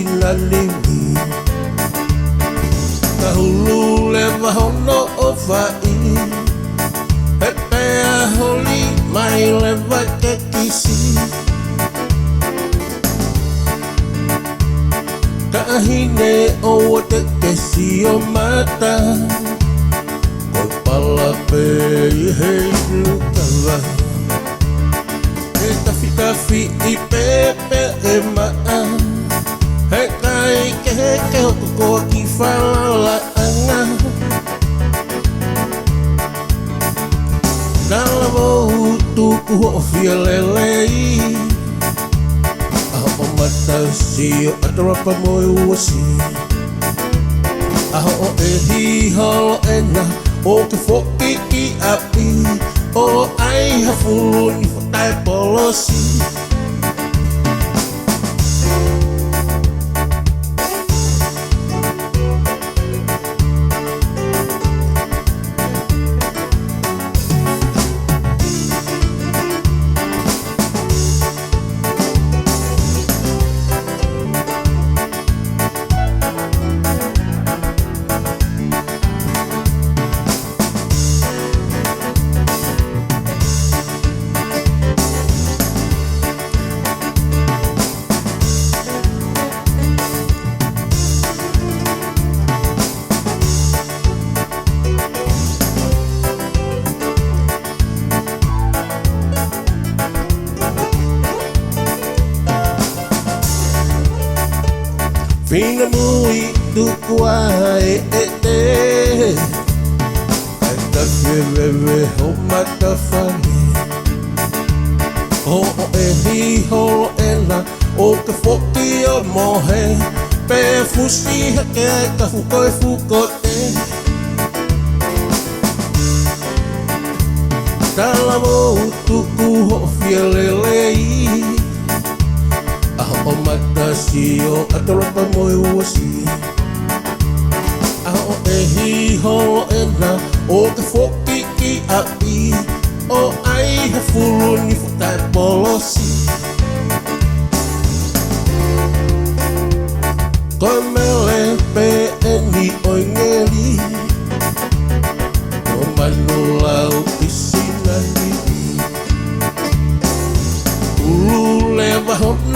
sinalimi Kahulu leva hono o vai Pepea holi mai leva ke kisi Kahine o te kesi o mata Koi pala pe hei lukava E tafi I pepe e maa He kai ke heke hoko koa ki whalala anga Nala mohu tuku ho fia lelei Aho o matasi o atarapa moe uasi Aho o e hiholo ena o ke foki ki api O ai hafulu ni whakai polosi Fina mui tukua e te Ai ta whiwewe ho mata whani Ho o e hi holo ena o ke whoki o mohe Pe fusi hake ai ka fuko e fuko te Tala mo tuku ho fia lelei Aho o matasi o atarapa moe uasi Aho o e hiholo ena o ke whoki ki api O ai hafulu ni whakai polosi Koe mele pe eni oi ngeli O manu lau isina nini Ulu leva hon